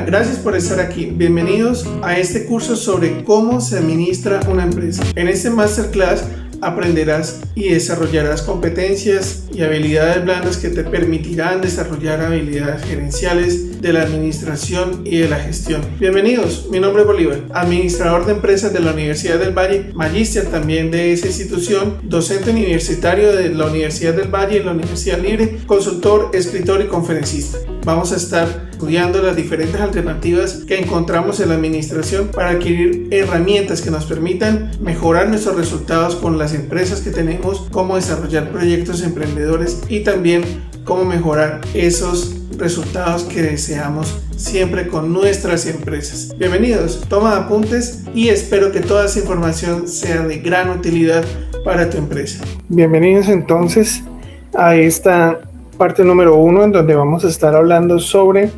gracias por estar aquí. Bienvenidos a este curso sobre cómo se administra una empresa. En este masterclass aprenderás y desarrollarás competencias y habilidades blandas que te permitirán desarrollar habilidades gerenciales de la administración y de la gestión. Bienvenidos, mi nombre es Bolívar, administrador de empresas de la Universidad del Valle, magíster también de esa institución, docente universitario de la Universidad del Valle y la Universidad Libre, consultor, escritor y conferencista. Vamos a estar estudiando las diferentes alternativas que encontramos en la administración para adquirir herramientas que nos permitan mejorar nuestros resultados con las empresas que tenemos, cómo desarrollar proyectos emprendedores y también cómo mejorar esos resultados que deseamos siempre con nuestras empresas. Bienvenidos, toma apuntes y espero que toda esa información sea de gran utilidad para tu empresa. Bienvenidos entonces a esta parte número 1 en donde vamos a estar hablando sobre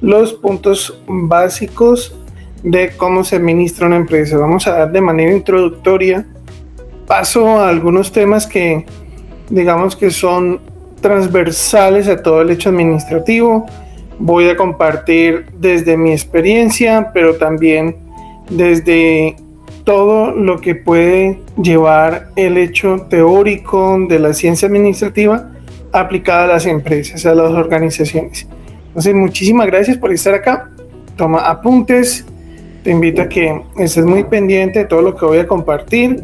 los puntos básicos de cómo se administra una empresa. Vamos a dar de manera introductoria paso a algunos temas que digamos que son transversales a todo el hecho administrativo. Voy a compartir desde mi experiencia, pero también desde todo lo que puede llevar el hecho teórico de la ciencia administrativa aplicada a las empresas, a las organizaciones. Entonces, muchísimas gracias por estar acá. Toma apuntes. Te invito a que estés muy pendiente de todo lo que voy a compartir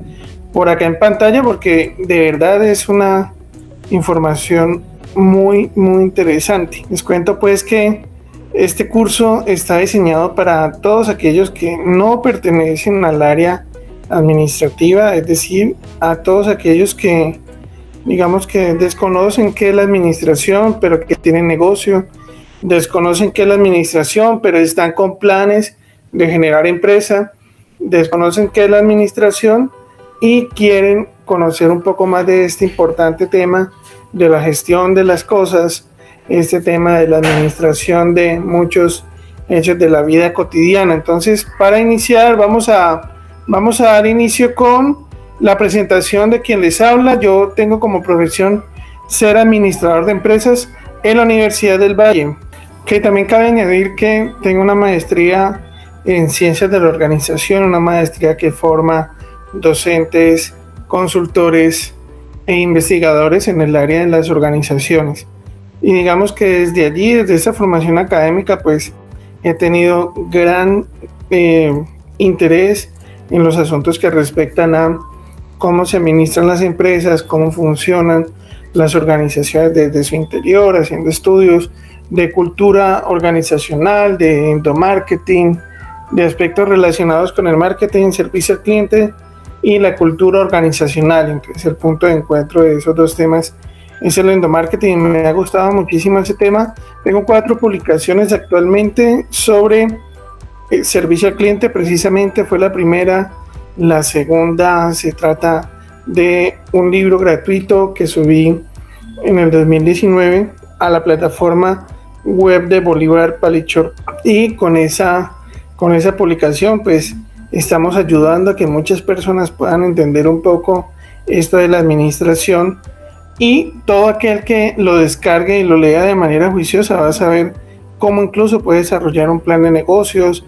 por acá en pantalla, porque de verdad es una información muy interesante. Les cuento pues que este curso está diseñado para todos aquellos que no pertenecen al área administrativa, es decir, a todos aquellos que digamos que desconocen qué es la administración, pero que tienen negocio, desconocen qué es la administración, pero están con planes de generar empresa, desconocen qué es la administración y quieren conocer un poco más de este importante tema de la gestión de las cosas, este tema de la administración de muchos hechos de la vida cotidiana. Entonces, para iniciar, vamos a dar inicio con la presentación de quien les habla. Yo tengo como profesión ser administrador de empresas en la Universidad del Valle, que también cabe añadir que tengo una maestría en ciencias de la organización, una maestría que forma docentes, consultores e investigadores en el área de las organizaciones. Y digamos que desde allí, desde esa formación académica, pues he tenido gran interés en los asuntos que respectan a cómo se administran las empresas, cómo funcionan las organizaciones desde su interior, haciendo estudios de cultura organizacional, de endomarketing, de aspectos relacionados con el marketing, servicio al cliente y la cultura organizacional. Entonces el punto de encuentro de esos dos temas es el endomarketing. Me ha gustado muchísimo ese tema. Tengo 4 publicaciones actualmente sobre servicio al cliente, precisamente fue la primera. La segunda se trata de un libro gratuito que subí en el 2019 a la plataforma web de Bolívar Palichor, y con esa publicación pues estamos ayudando a que muchas personas puedan entender un poco esto de la administración, y todo aquel que lo descargue y lo lea de manera juiciosa va a saber cómo incluso puede desarrollar un plan de negocios,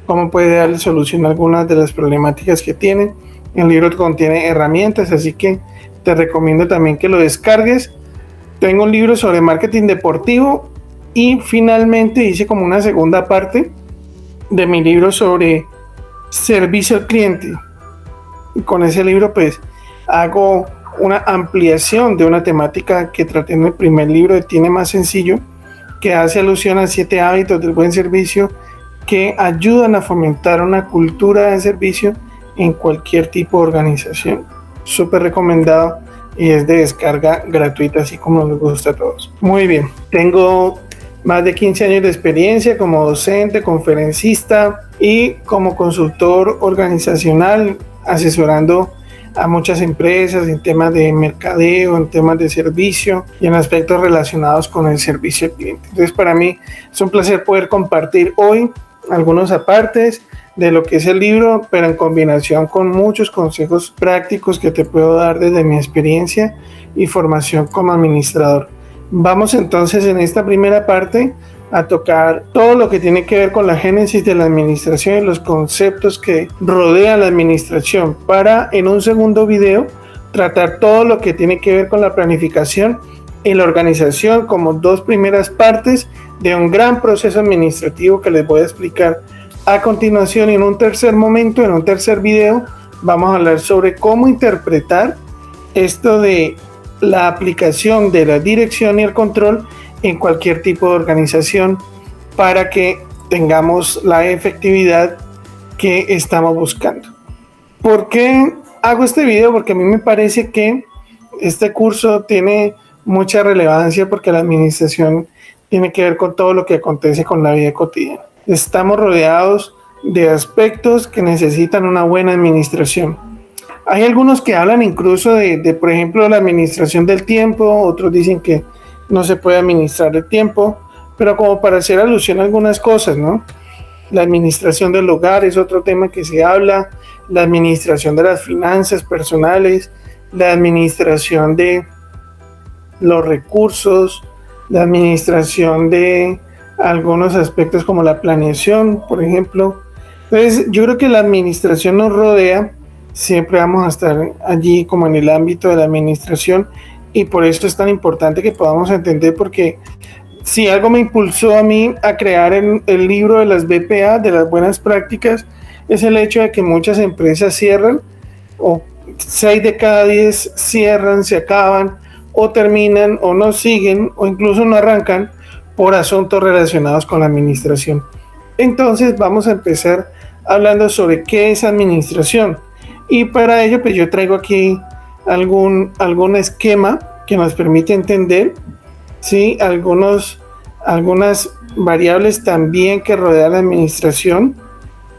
cómo puede darle solución a algunas de las problemáticas que tiene. El libro contiene herramientas, así que te recomiendo también que lo descargues. Tengo un libro sobre marketing deportivo y finalmente hice como una segunda parte de mi libro sobre servicio al cliente. Y con ese libro pues hago una ampliación de una temática que traté en el primer libro de Tiene Más Sencillo, que hace alusión a 7 hábitos del buen servicio que ayudan a fomentar una cultura de servicio en cualquier tipo de organización. Súper recomendado y es de descarga gratuita, así como nos gusta a todos. Muy bien, tengo más de 15 años de experiencia como docente, conferencista y como consultor organizacional, asesorando a muchas empresas en temas de mercadeo, en temas de servicio y en aspectos relacionados con el servicio al cliente. Entonces, para mí es un placer poder compartir hoy algunos apartes de lo que es el libro, pero en combinación con muchos consejos prácticos que te puedo dar desde mi experiencia y formación como administrador. Vamos entonces en esta primera parte a tocar todo lo que tiene que ver con la génesis de la administración y los conceptos que rodean la administración, para en un segundo video tratar todo lo que tiene que ver con la planificación y la organización como dos primeras partes de un gran proceso administrativo que les voy a explicar a continuación. Y en un tercer momento, en un tercer video, vamos a hablar sobre cómo interpretar esto de la aplicación de la dirección y el control en cualquier tipo de organización para que tengamos la efectividad que estamos buscando. ¿Por qué hago este video? Porque a mí me parece que este curso tiene mucha relevancia, porque la administración tiene que ver con todo lo que acontece con la vida cotidiana. Estamos rodeados de aspectos que necesitan una buena administración. Hay algunos que hablan incluso de por ejemplo, la administración del tiempo. Otros dicen que no se puede administrar el tiempo, pero como para hacer alusión a algunas cosas, ¿no? La administración del hogar es otro tema que se habla, la administración de las finanzas personales, la administración de los recursos, la administración de algunos aspectos como la planeación, por ejemplo. Entonces, yo creo que la administración nos rodea, siempre vamos a estar allí como en el ámbito de la administración, y por eso es tan importante que podamos entender, porque si algo me impulsó a mí a crear el libro de las BPA, de las buenas prácticas, es el hecho de que muchas empresas cierran, o 6 de cada 10 cierran, se acaban, o terminan, o no siguen, o incluso no arrancan por asuntos relacionados con la administración. Entonces vamos a empezar hablando sobre qué es administración. Y para ello, pues yo traigo aquí algún esquema que nos permite entender, ¿sí? Algunas variables también que rodean la administración,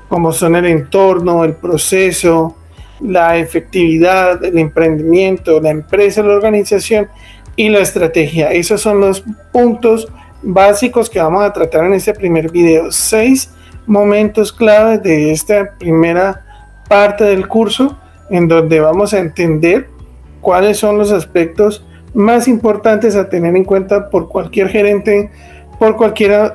como son el entorno, el proceso, la efectividad, el emprendimiento, la empresa, la organización y la estrategia. Esos son los puntos básicos que vamos a tratar en este primer video. 6 momentos claves de esta primera parte del curso, en donde vamos a entender cuáles son los aspectos más importantes a tener en cuenta por cualquier gerente, por cualquier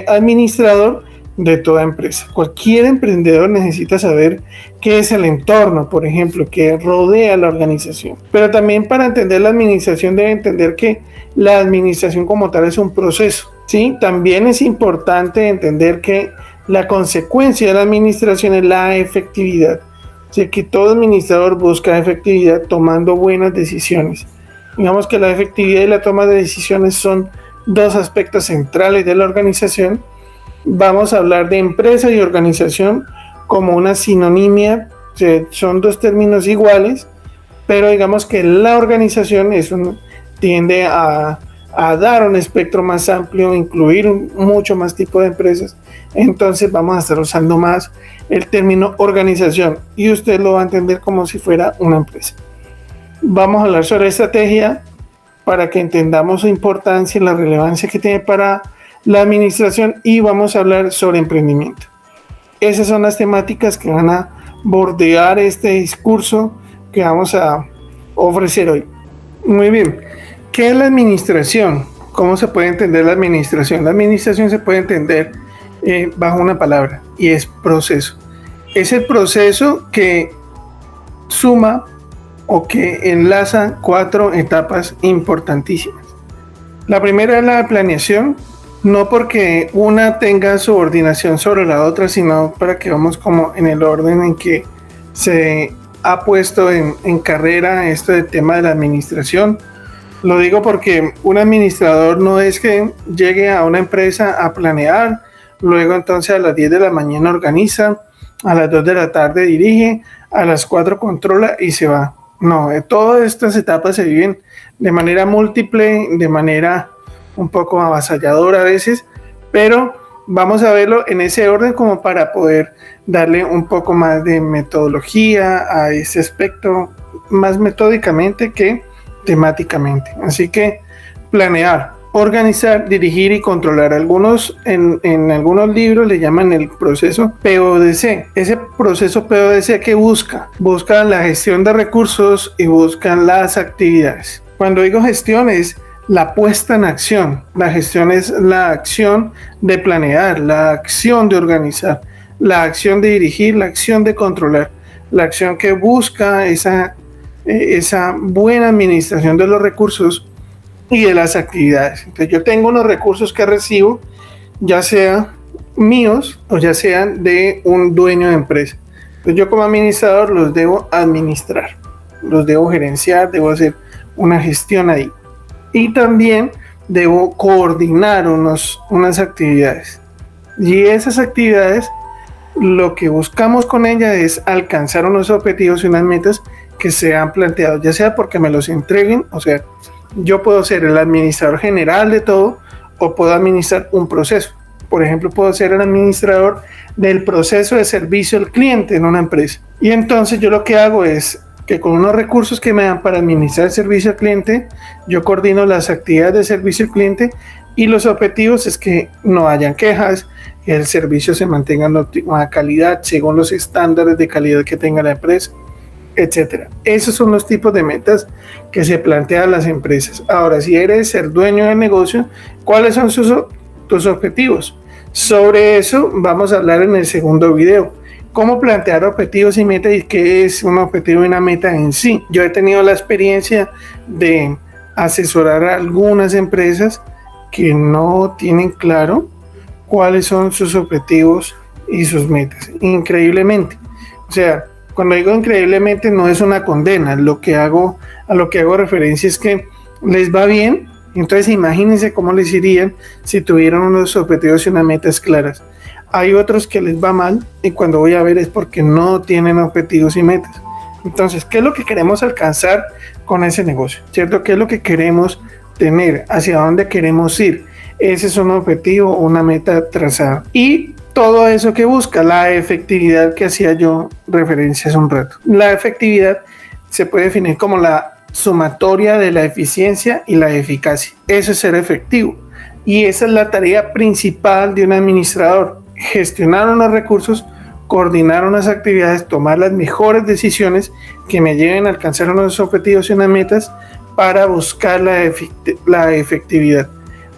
administrador de toda empresa. Cualquier emprendedor necesita saber qué es el entorno, por ejemplo, que rodea la organización. Pero también, para entender la administración, debe entender que la administración como tal es un proceso, ¿sí? También es importante entender que la consecuencia de la administración es la efectividad. O sea, que todo administrador busca efectividad tomando buenas decisiones. Digamos que la efectividad y la toma de decisiones son dos aspectos centrales de la organización. Vamos a hablar de empresa y organización como una sinonimia, o sea, son dos términos iguales, pero digamos que la organización tiende a dar un espectro más amplio, incluir mucho más tipo de empresas. Entonces vamos a estar usando más el término organización, y usted lo va a entender como si fuera una empresa. Vamos a hablar sobre estrategia para que entendamos su importancia y la relevancia que tiene para la administración, y vamos a hablar sobre emprendimiento. Esas son las temáticas que van a bordear este discurso que vamos a ofrecer hoy. Muy bien, ¿qué es la administración? ¿Cómo se puede entender la administración? La administración se puede entender bajo una palabra, y es proceso. Es el proceso que suma o que enlaza 4 etapas importantísimas. La primera es la planeación, no porque una tenga subordinación sobre la otra, sino para que vamos como en el orden en que se ha puesto en carrera este tema de la administración. Lo digo porque un administrador no es que llegue a una empresa a planear, luego entonces a las 10 de la mañana organiza, a las 2 de la tarde dirige, a las 4 controla y se va. No, todas estas etapas se viven de manera múltiple, de manera un poco avasalladora a veces, pero vamos a verlo en ese orden como para poder darle un poco más de metodología a ese aspecto, más metódicamente que temáticamente. Así que planear, organizar, dirigir y controlar. Algunos en algunos libros le llaman el proceso PODC. Ese proceso PODC que busca la gestión de recursos y busca las actividades. Cuando digo gestión, es la puesta en acción. La gestión es la acción de planear, la acción de organizar, la acción de dirigir, la acción de controlar, la acción que busca esa buena administración de los recursos y de las actividades. Entonces yo tengo unos recursos que recibo, ya sea míos o ya sean de un dueño de empresa. Entonces yo como administrador los debo administrar, los debo gerenciar, debo hacer una gestión ahí. Y también debo coordinar unas actividades. Y esas actividades, lo que buscamos con ellas es alcanzar unos objetivos y unas metas que sean planteados, ya sea porque me los entreguen, o sea, yo puedo ser el administrador general de todo o puedo administrar un proceso. Por ejemplo, puedo ser el administrador del proceso de servicio al cliente en una empresa. Y entonces yo lo que hago es que con unos recursos que me dan para administrar el servicio al cliente, yo coordino las actividades de servicio al cliente y los objetivos es que no hayan quejas, que el servicio se mantenga en óptima calidad según los estándares de calidad que tenga la empresa, etcétera. Esos son los tipos de metas que se plantean las empresas. Ahora, si eres el dueño del negocio, ¿cuáles son tus objetivos? Sobre eso vamos a hablar en el segundo video. Cómo plantear objetivos y metas y qué es un objetivo y una meta en sí. Yo he tenido la experiencia de asesorar a algunas empresas que no tienen claro cuáles son sus objetivos y sus metas. Increíblemente. O sea, cuando digo increíblemente no es una condena. A lo que hago referencia es que les va bien. Entonces imagínense cómo les irían si tuvieran unos objetivos y unas metas claras. Hay otros que les va mal y cuando voy a ver es porque no tienen objetivos y metas. Entonces, ¿qué es lo que queremos alcanzar con ese negocio? ¿Cierto? ¿Qué es lo que queremos tener? ¿Hacia dónde queremos ir? Ese es un objetivo, una meta trazada. Y todo eso que busca, la efectividad que hacía yo referencia hace un rato. La efectividad se puede definir como la sumatoria de la eficiencia y la eficacia. Eso es ser efectivo. Y esa es la tarea principal de un administrador. Gestionar unos recursos, coordinar unas actividades, tomar las mejores decisiones que me lleven a alcanzar unos objetivos y unas metas para buscar la efectividad.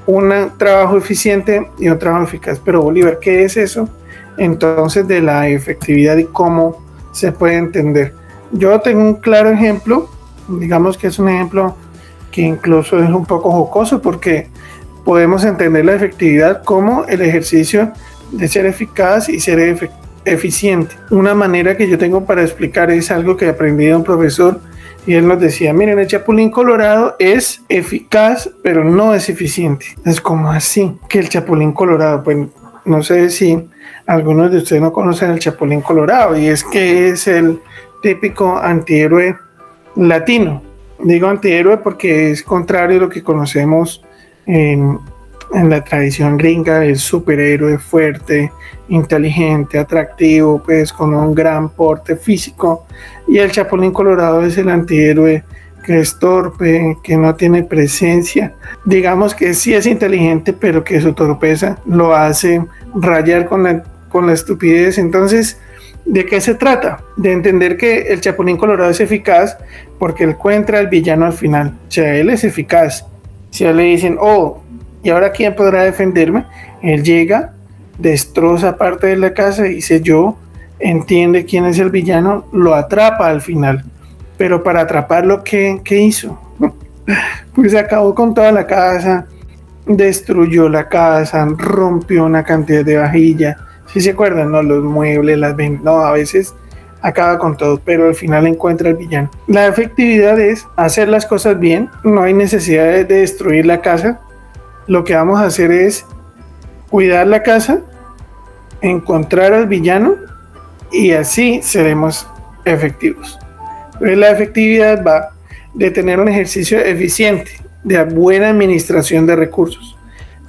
Un trabajo eficiente y un trabajo eficaz. Pero Bolívar, ¿qué es eso? Entonces de la efectividad y cómo se puede entender. Yo tengo un claro ejemplo, digamos que es un ejemplo que incluso es un poco jocoso porque podemos entender la efectividad como el ejercicio de ser eficaz y ser eficiente. Una manera que yo tengo para explicar es algo que aprendí de un profesor y él nos decía, miren, el chapulín colorado es eficaz pero no es eficiente. Es como así que el chapulín colorado, pues no sé si algunos de ustedes no conocen el chapulín colorado y es que es el típico antihéroe latino. Digo antihéroe porque es contrario a lo que conocemos en la tradición gringa, el superhéroe fuerte, inteligente, atractivo, pues con un gran porte físico, y el chapulín colorado es el antihéroe que es torpe, que no tiene presencia, digamos que sí es inteligente, pero que su torpeza lo hace rayar con la estupidez. Entonces, ¿de qué se trata? De entender que el chapulín colorado es eficaz porque encuentra al villano al final, o sea, él es eficaz. Si a él le dicen, oh, ¿y ahora quién podrá defenderme? Él llega, destroza parte de la casa y dice yo, entiende quién es el villano, lo atrapa al final. Pero para atraparlo, ¿qué hizo? Pues acabó con toda la casa, destruyó la casa, rompió una cantidad de vajilla. Si se acuerdan, ¿no? Los muebles, no, a veces acaba con todo, pero al final encuentra el villano. La efectividad es hacer las cosas bien, no hay necesidad de destruir la casa. Lo que vamos a hacer es cuidar la casa, encontrar al villano y así seremos efectivos. Entonces, la efectividad va de tener un ejercicio eficiente, de buena administración de recursos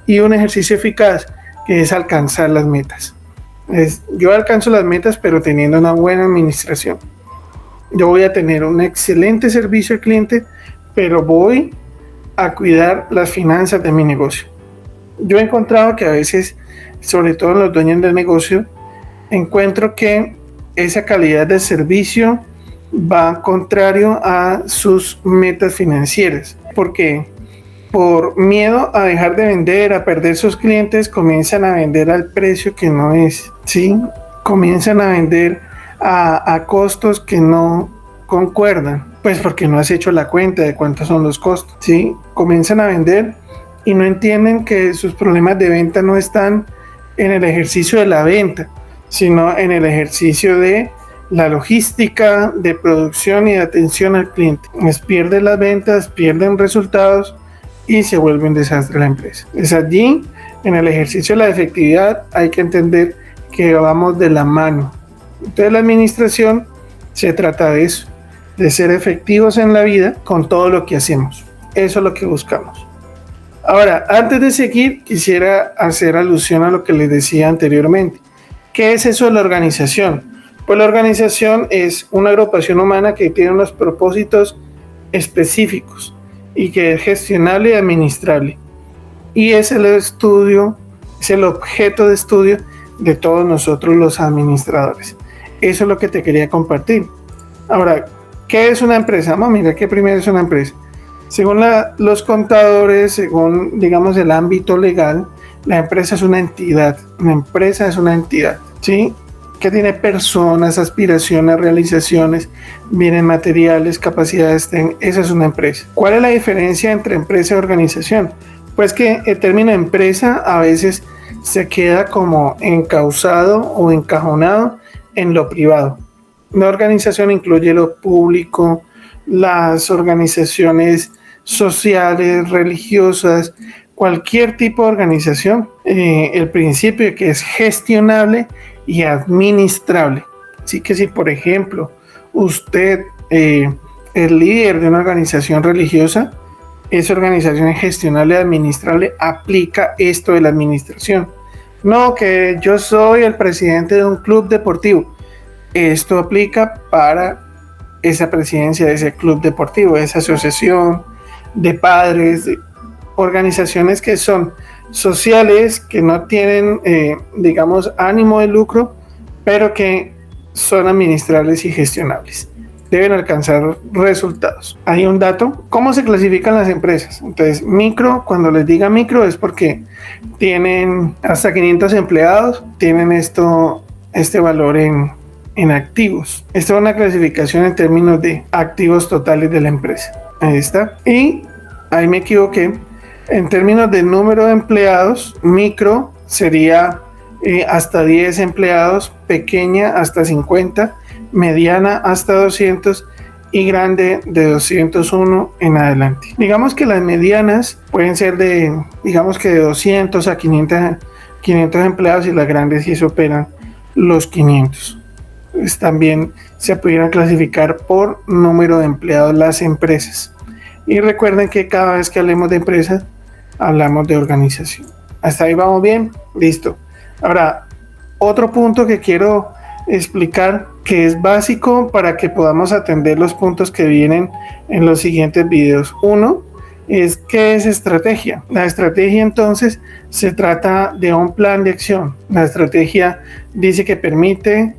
y un ejercicio eficaz que es alcanzar las metas. Yo alcanzo las metas pero teniendo una buena administración. Yo voy a tener un excelente servicio al cliente, pero voy a cuidar las finanzas de mi negocio. Yo he encontrado que a veces, sobre todo en los dueños del negocio, encuentro que esa calidad de servicio va contrario a sus metas financieras. ¿Por qué? por miedo a dejar de vender, a perder sus clientes, comienzan a vender al precio que no es, ¿sí? Comienzan a vender a costos que no concuerdan, pues porque no has hecho la cuenta de cuántos son los costos, ¿sí? Comienzan a vender y no entienden que sus problemas de venta no están en el ejercicio de la venta, sino en el ejercicio de la logística, de producción y de atención al cliente. Les pierden las ventas, pierden resultados y se vuelve un desastre la empresa. Es allí, en el ejercicio de la efectividad, hay que entender que vamos de la mano. Entonces la administración se trata de eso, de ser efectivos en la vida con todo lo que hacemos. Eso es lo que buscamos. Ahora, antes de seguir, quisiera hacer alusión a lo que les decía anteriormente. ¿Qué es eso de la organización? Pues la organización es una agrupación humana que tiene unos propósitos específicos y que es gestionable y administrable. Y es el estudio, es el objeto de estudio de todos nosotros los administradores. Eso es lo que te quería compartir. Ahora, ¿qué es una empresa? Vamos a mirar qué primero es una empresa. Según los contadores, según, digamos, el ámbito legal, la empresa es una entidad. Una empresa es una entidad, ¿sí? Que tiene personas, aspiraciones, realizaciones, bienes materiales, capacidades. Esa es una empresa. ¿Cuál es la diferencia entre empresa y organización? Pues que el término empresa a veces se queda como encauzado o encajonado en lo privado. La organización incluye lo público, las organizaciones sociales, religiosas, cualquier tipo de organización. El principio que es gestionable y administrable. Así que si, por ejemplo, usted es líder de una organización religiosa, esa organización es gestionable y administrable, aplica esto de la administración. No, que yo soy el presidente de un club deportivo. Esto aplica para esa presidencia de ese club deportivo, de esa asociación de padres, de organizaciones que son sociales, que no tienen, digamos, ánimo de lucro, pero que son administrables y gestionables. Deben alcanzar resultados. Hay un dato, ¿cómo se clasifican las empresas? Entonces, micro, cuando les diga micro es porque tienen hasta 500 empleados, tienen este valor en activos. Esta es una clasificación en términos de activos totales de la empresa. Ahí está. Y ahí me equivoqué. En términos de número de empleados, micro sería hasta 10 empleados, pequeña hasta 50, mediana hasta 200 y grande de 201 en adelante. Digamos que las medianas pueden ser de 200 a 500 empleados y las grandes sí superan los 500. Pues también se pudieran clasificar por número de empleados las empresas. Y recuerden que cada vez que hablemos de empresas, hablamos de organización. ¿Hasta ahí vamos bien? Listo. Ahora, otro punto que quiero explicar que es básico para que podamos atender los puntos que vienen en los siguientes videos. Uno es ¿qué es estrategia? La estrategia entonces se trata de un plan de acción. La estrategia dice que permite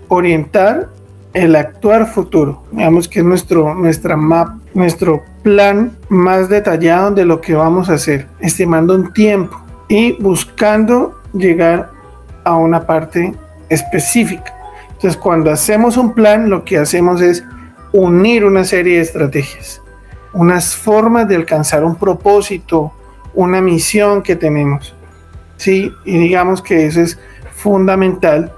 orientar el actuar futuro. Digamos que es nuestra map, nuestro plan más detallado de lo que vamos a hacer, estimando un tiempo y buscando llegar a una parte específica. Entonces, cuando hacemos un plan, lo que hacemos es unir una serie de estrategias, unas formas de alcanzar un propósito, una misión que tenemos. Sí, y digamos que eso es fundamental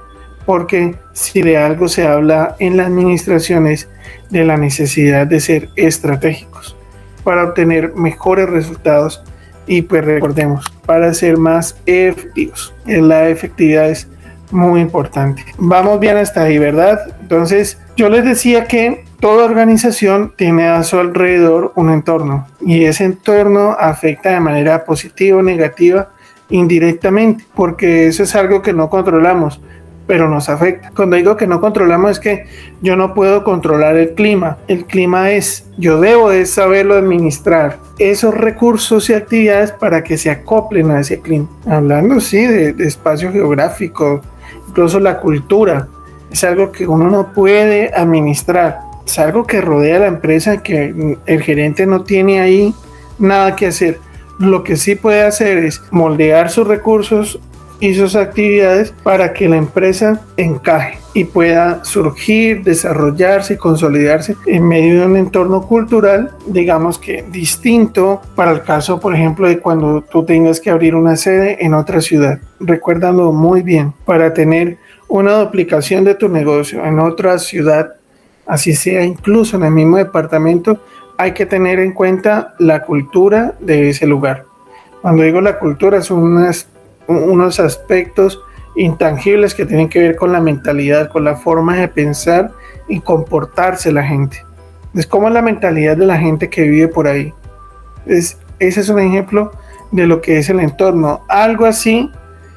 porque si de algo se habla en la administración es de la necesidad de ser estratégicos para obtener mejores resultados y pues recordemos, para ser más efectivos. La efectividad es muy importante. Vamos bien hasta ahí, ¿verdad? Entonces, yo les decía que toda organización tiene a su alrededor un entorno y ese entorno afecta de manera positiva o negativa indirectamente, porque eso es algo que no controlamos, pero nos afecta. Cuando digo que no controlamos es que yo no puedo controlar el clima. El clima yo debo de saberlo administrar. Esos recursos y actividades para que se acoplen a ese clima. Hablando, sí, de espacio geográfico, incluso la cultura. Es algo que uno no puede administrar. Es algo que rodea a la empresa, que el gerente no tiene ahí nada que hacer. Lo que sí puede hacer es moldear sus recursos y sus actividades para que la empresa encaje y pueda surgir, desarrollarse y consolidarse en medio de un entorno cultural, digamos que distinto para el caso, por ejemplo, de cuando tú tengas que abrir una sede en otra ciudad. Recuérdalo muy bien, para tener una duplicación de tu negocio en otra ciudad, así sea incluso en el mismo departamento, hay que tener en cuenta la cultura de ese lugar. Cuando digo la cultura, son unos aspectos intangibles que tienen que ver con la mentalidad, con la forma de pensar y comportarse la gente. Es como la mentalidad de la gente que vive por ahí. Ese es un ejemplo de lo que es el entorno. Algo así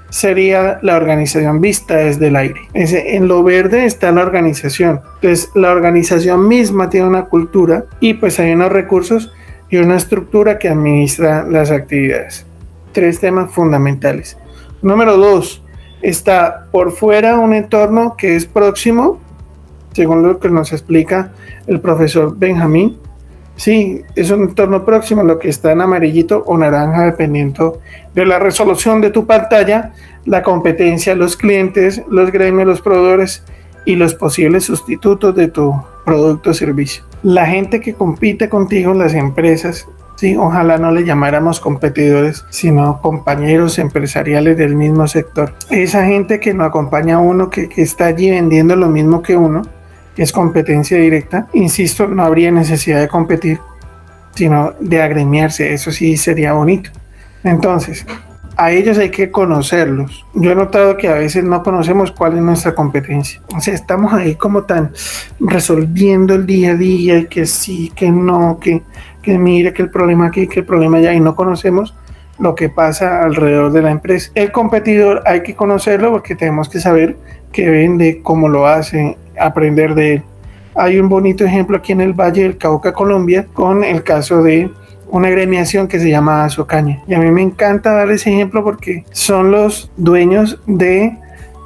sería la organización vista desde el aire. En lo verde está la organización. Entonces, la organización misma tiene una cultura y pues hay unos recursos y una estructura que administra las actividades. 3 temas fundamentales. Número 2, está por fuera un entorno que es próximo, según lo que nos explica el profesor Benjamín. Sí, es un entorno próximo, lo que está en amarillito o naranja, dependiendo de la resolución de tu pantalla, la competencia, los clientes, los gremios, los proveedores y los posibles sustitutos de tu producto o servicio. La gente que compite contigo, las empresas, sí, ojalá no le llamáramos competidores, sino compañeros empresariales del mismo sector. Esa gente que no acompaña a uno, que está allí vendiendo lo mismo que uno, que es competencia directa, insisto, no habría necesidad de competir, sino de agremiarse. Eso sí sería bonito. Entonces, a ellos hay que conocerlos. Yo he notado que a veces no conocemos cuál es nuestra competencia. O sea, estamos ahí como tan resolviendo el día a día, y que sí, que no, que mire, que el problema aquí, que el problema allá, y no conocemos lo que pasa alrededor de la empresa. El competidor hay que conocerlo porque tenemos que saber qué vende, cómo lo hace, aprender de él. Hay un bonito ejemplo aquí en el Valle del Cauca, Colombia, con el caso de una agremiación que se llama Azocaña. Y a mí me encanta dar ese ejemplo porque son los dueños de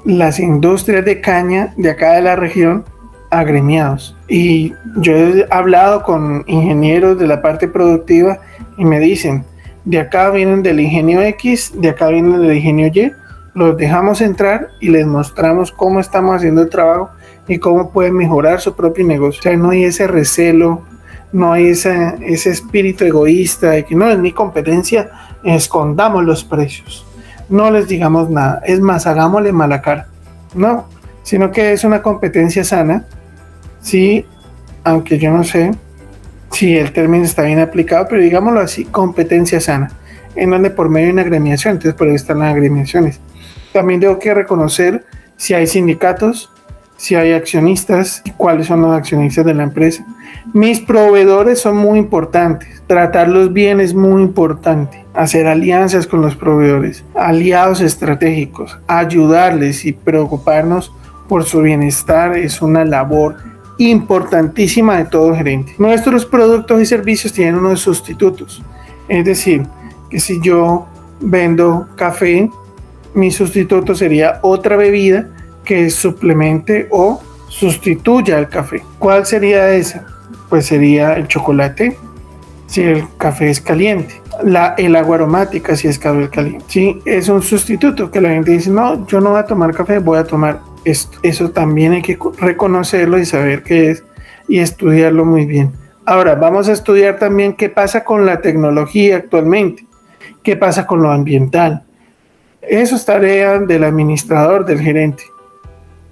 las industrias de caña de acá de la región agremiados. Y yo he hablado con ingenieros de la parte productiva y me dicen, de acá vienen del ingenio X, de acá vienen del ingenio Y, los dejamos entrar y les mostramos cómo estamos haciendo el trabajo y cómo pueden mejorar su propio negocio. O sea, no hay ese recelo, no hay ese espíritu egoísta de que no es mi competencia, escondamos los precios, no les digamos nada, es más, hagámosle mala cara. No, sino que es una competencia sana, sí, aunque yo no sé si el término está bien aplicado, pero digámoslo así, competencia sana, en donde por medio de una agremiación, entonces por ahí están las agremiaciones. También tengo que reconocer si hay sindicatos, si hay accionistas y cuáles son los accionistas de la empresa. Mis proveedores son muy importantes, tratarlos bien es muy importante, hacer alianzas con los proveedores, aliados estratégicos, ayudarles y preocuparnos por su bienestar es una labor importantísima de todo gerente. Nuestros productos y servicios tienen unos sustitutos, es decir, que si yo vendo café, mi sustituto sería otra bebida que suplemente o sustituya al café. ¿Cuál sería esa? Pues sería el chocolate si el café es caliente, el agua aromática si es café caliente. Sí, es un sustituto que la gente dice, no, yo no voy a tomar café, voy a tomar esto. Eso también hay que reconocerlo y saber qué es y estudiarlo muy bien. Ahora, vamos a estudiar también qué pasa con la tecnología actualmente, qué pasa con lo ambiental. Eso es tarea del administrador, del gerente.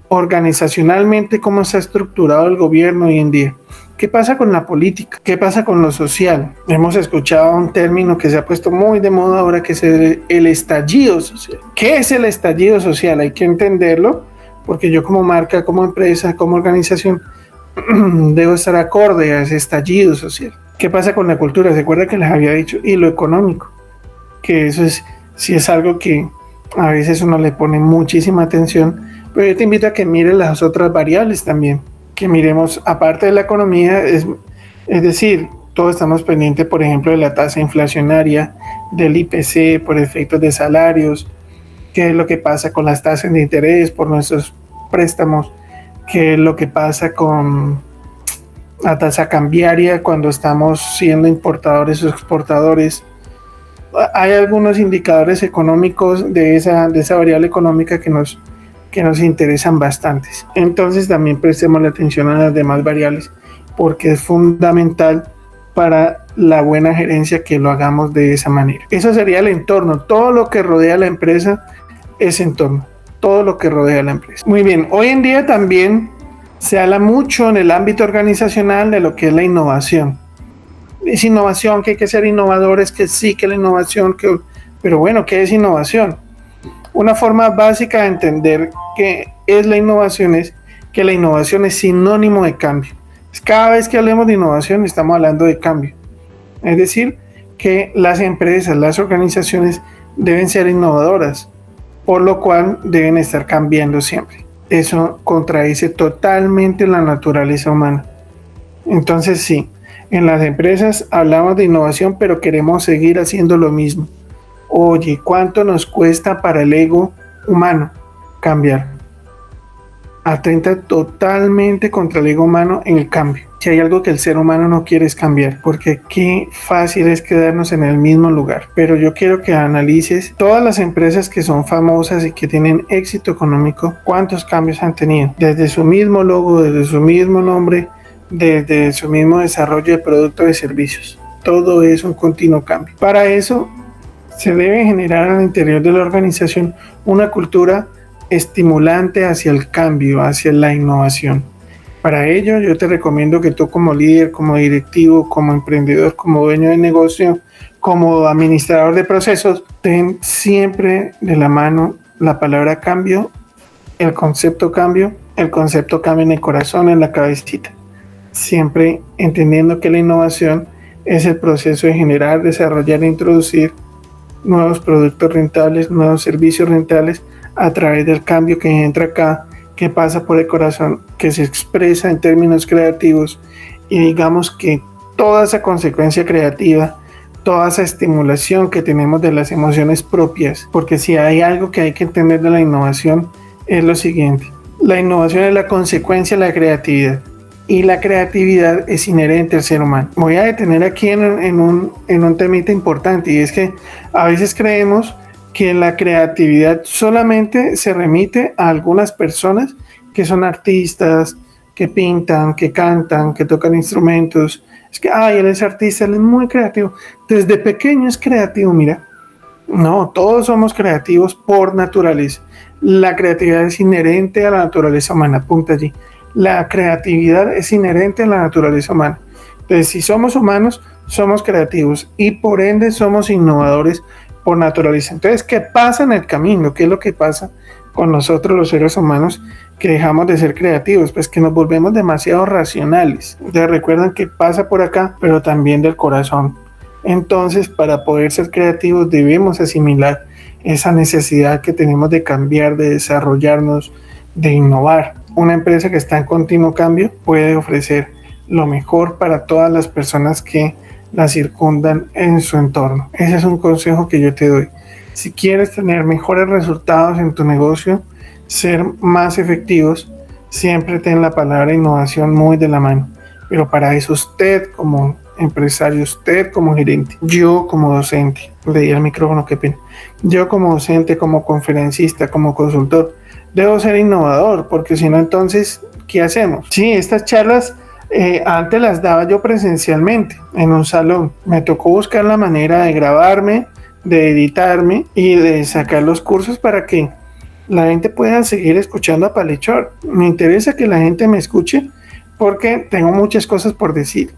Organizacionalmente, cómo está estructurado el gobierno hoy en día. ¿Qué pasa con la política? ¿Qué pasa con lo social? Hemos escuchado un término que se ha puesto muy de moda ahora, que es el estallido social. ¿Qué es el estallido social? Hay que entenderlo, porque yo como marca, como empresa, como organización, debo estar acorde a ese estallido social. ¿Qué pasa con la cultura? ¿Se acuerda que les había dicho? Y lo económico, que eso es, sí es algo que a veces uno le pone muchísima atención, pero yo te invito a que mires las otras variables también, que miremos aparte de la economía, es decir, todos estamos pendientes, por ejemplo, de la tasa inflacionaria, del IPC por efectos de salarios, qué es lo que pasa con las tasas de interés por nuestros préstamos, qué es lo que pasa con la tasa cambiaria cuando estamos siendo importadores o exportadores. hay algunos indicadores económicos de esa variable económica que nos interesan bastantes. Entonces también prestemos la atención a las demás variables porque es fundamental para la buena gerencia que lo hagamos de esa manera. Eso sería el entorno. Todo lo que rodea a la empresa es entorno. Todo lo que rodea a la empresa. Muy bien, hoy en día también se habla mucho en el ámbito organizacional de lo que es la innovación. Es innovación, que hay que ser innovadores, que sí, que la innovación, pero bueno, ¿qué es innovación? Una forma básica de entender qué es la innovación es que la innovación es sinónimo de cambio. Cada vez que hablemos de innovación estamos hablando de cambio. Es decir, que las empresas, las organizaciones deben ser innovadoras, por lo cual deben estar cambiando siempre. Eso contradice totalmente la naturaleza humana. Entonces sí, en las empresas hablamos de innovación, pero queremos seguir haciendo lo mismo. Oye, ¿cuánto nos cuesta para el ego humano cambiar? Atenta totalmente contra el ego humano en el cambio. Si hay algo que el ser humano no quiere es cambiar, porque qué fácil es quedarnos en el mismo lugar. Pero yo quiero que analices todas las empresas que son famosas y que tienen éxito económico, cuántos cambios han tenido, desde su mismo logo, desde su mismo nombre, desde su mismo desarrollo de productos y servicios. Todo es un continuo cambio. Para eso se debe generar al interior de la organización una cultura estimulante hacia el cambio, hacia la innovación. Para ello, yo te recomiendo que tú como líder, como directivo, como emprendedor, como dueño de negocio, como administrador de procesos, ten siempre de la mano la palabra cambio, el concepto cambio en el corazón, en la cabecita. Siempre entendiendo que la innovación es el proceso de generar, desarrollar e introducir nuevos productos rentables, nuevos servicios rentables a través del cambio que entra acá, que pasa por el corazón, que se expresa en términos creativos y digamos que toda esa consecuencia creativa, toda esa estimulación que tenemos de las emociones propias, porque si hay algo que hay que entender de la innovación es lo siguiente: la innovación es la consecuencia de la creatividad y la creatividad es inherente al ser humano. Voy a detener aquí en un temita importante, y es que a veces creemos que la creatividad solamente se remite a algunas personas que son artistas, que pintan, que cantan, que tocan instrumentos. Es que, él es artista, él es muy creativo. Desde pequeño es creativo, mira. No, todos somos creativos por naturaleza. La creatividad es inherente a la naturaleza humana, punto allí. La creatividad es inherente a la naturaleza humana. Entonces, si somos humanos, somos creativos y por ende somos innovadores por naturaleza. Entonces, ¿qué pasa en el camino? ¿Qué es lo que pasa con nosotros los seres humanos que dejamos de ser creativos? Pues que nos volvemos demasiado racionales. Ustedes recuerdan que pasa por acá, pero también del corazón. Entonces, para poder ser creativos debemos asimilar esa necesidad que tenemos de cambiar, de desarrollarnos, de innovar. Una empresa que está en continuo cambio puede ofrecer lo mejor para todas las personas que la circundan en su entorno. Ese es un consejo que yo te doy. Si quieres tener mejores resultados en tu negocio, ser más efectivos, siempre ten la palabra innovación muy de la mano. Pero para eso usted como empresario, usted como gerente, yo como docente, le di al micrófono, qué pena, yo como docente, como conferencista, como consultor, debo ser innovador, porque si no, entonces, ¿qué hacemos? Sí, estas charlas antes las daba yo presencialmente en un salón. Me tocó buscar la manera de grabarme, de editarme y de sacar los cursos para que la gente pueda seguir escuchando a Palechor. Me interesa que la gente me escuche porque tengo muchas cosas por decir.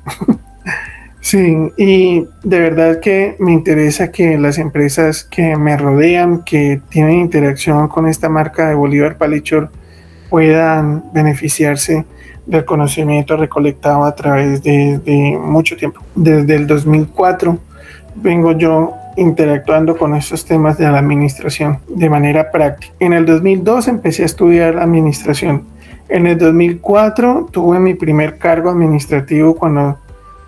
Sí, y de verdad que me interesa que las empresas que me rodean, que tienen interacción con esta marca de Bolívar Palechor, puedan beneficiarse del conocimiento recolectado a través de mucho tiempo. Desde el 2004 vengo yo interactuando con estos temas de la administración de manera práctica. En el 2002 empecé a estudiar administración. En el 2004 tuve mi primer cargo administrativo cuando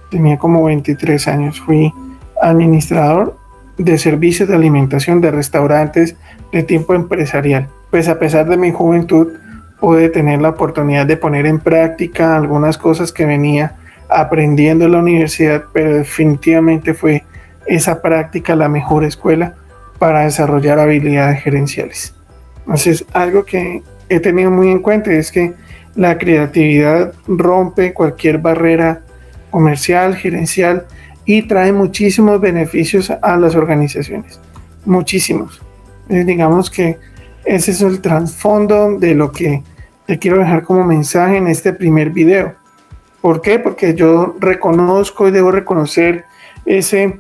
tenía como 23 años. Fui administrador de servicios de alimentación de restaurantes de tipo empresarial. Pues a pesar de mi juventud, pude tener la oportunidad de poner en práctica algunas cosas que venía aprendiendo en la universidad, pero definitivamente fue esa práctica la mejor escuela para desarrollar habilidades gerenciales. Entonces, algo que he tenido muy en cuenta es que la creatividad rompe cualquier barrera comercial, gerencial, y trae muchísimos beneficios a las organizaciones. Muchísimos. Digamos que ese es el trasfondo de lo que te quiero dejar como mensaje en este primer video. ¿Por qué? Porque yo reconozco y debo reconocer ese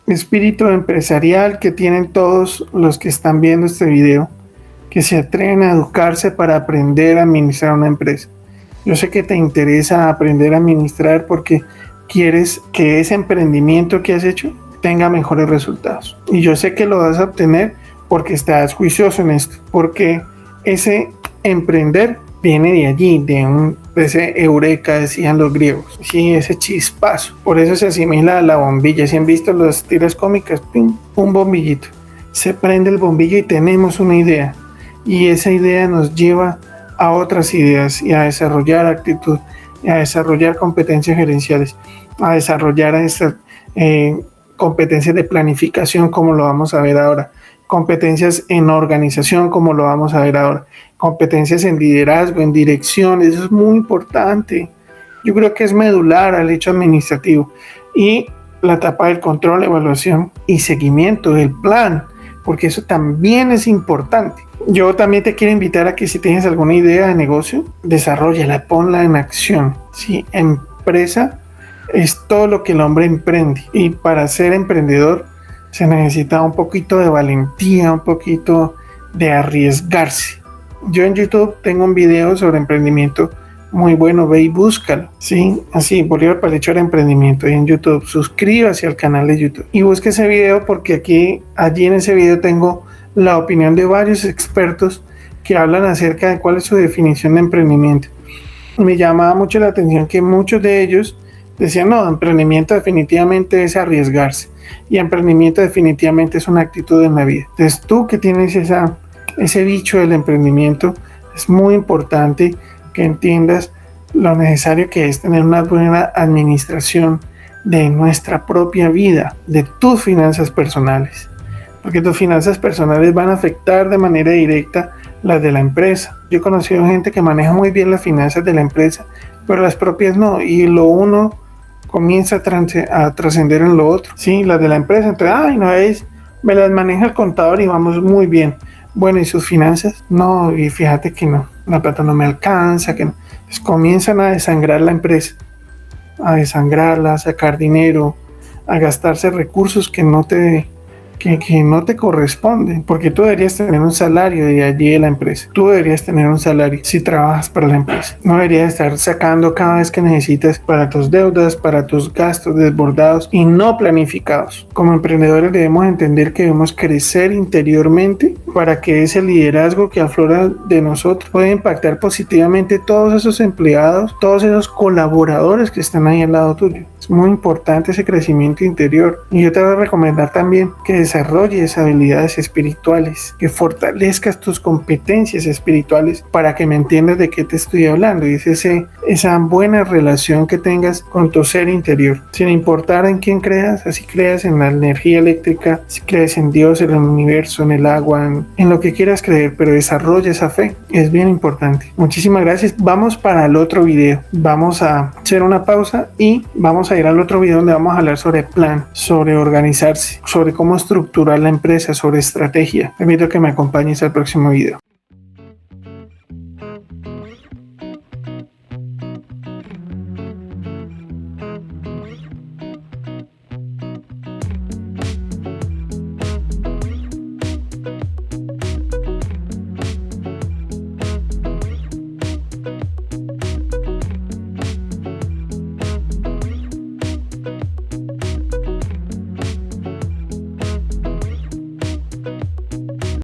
espíritu empresarial que tienen todos los que están viendo este video, que se atreven a educarse para aprender a administrar una empresa. Yo sé que te interesa aprender a administrar porque quieres que ese emprendimiento que has hecho tenga mejores resultados. Y yo sé que lo vas a obtener porque estás juicioso en esto, porque ese emprender viene de allí, de ese eureka, decían los griegos, sí, ese chispazo. Por eso se asimila a la bombilla. Si han visto las tiras cómicas, ¡pum!, un bombillito. Se prende el bombillo y tenemos una idea. Y esa idea nos lleva a otras ideas y a desarrollar actitud, a desarrollar competencias gerenciales, a desarrollar estas competencias de planificación, como lo vamos a ver ahora, competencias en organización, como lo vamos a ver ahora, competencias en liderazgo, en dirección. Eso es muy importante. Yo creo que es medular al hecho administrativo. Y la etapa del control, evaluación y seguimiento del plan, porque eso también es importante. Yo también te quiero invitar a que si tienes alguna idea de negocio, desarróllala, ponla en acción. ¿Sí? Empresa es todo lo que el hombre emprende, y para ser emprendedor se necesita un poquito de valentía, un poquito de arriesgarse. Yo en YouTube tengo un video sobre emprendimiento muy bueno, ve y búscalo, ¿sí? Así, Bolívar Palechora Emprendimiento, y en YouTube. Suscríbase al canal de YouTube y busque ese video, porque allí en ese video tengo la opinión de varios expertos que hablan acerca de cuál es su definición de emprendimiento. Me llamaba mucho la atención que muchos de ellos decían, no, emprendimiento definitivamente es arriesgarse, y emprendimiento definitivamente es una actitud en la vida. Entonces tú que tienes ese bicho del emprendimiento, es muy importante que entiendas lo necesario que es tener una buena administración de nuestra propia vida, de tus finanzas personales, porque tus finanzas personales van a afectar de manera directa las de la empresa. Yo he conocido gente que maneja muy bien las finanzas de la empresa, pero las propias no, y lo uno comienza a trascender en lo otro. Sí, las de la empresa, entonces, no es, me las maneja el contador y vamos muy bien. Bueno, ¿y sus finanzas? No, y fíjate que no, la plata no me alcanza, que no. Pues comienzan a desangrar la empresa, a desangrarla, a sacar dinero, a gastarse recursos que no te corresponden, porque tú deberías tener un salario de allí de la empresa. Tú deberías tener un salario si trabajas para la empresa. No deberías estar sacando cada vez que necesitas para tus deudas, para tus gastos desbordados y no planificados. Como emprendedores debemos entender que debemos crecer interiormente para que ese liderazgo que aflora de nosotros pueda impactar positivamente todos esos empleados, todos esos colaboradores que están ahí al lado tuyo. Es muy importante ese crecimiento interior, y yo te voy a recomendar también que desarrolles habilidades espirituales, que fortalezcas tus competencias espirituales, para que me entiendas de qué te estoy hablando, y es esa buena relación que tengas con tu ser interior, sin importar en quién creas, así creas en la energía eléctrica, si crees en Dios, en el universo, en el agua, en lo que quieras creer, pero desarrolla esa fe, es bien importante. Muchísimas gracias. Vamos para el otro video, vamos a hacer una pausa y vamos a ir al otro video donde vamos a hablar sobre plan, sobre organizarse, sobre cómo estructurar la empresa, sobre estrategia. Te invito a que me acompañes al próximo video.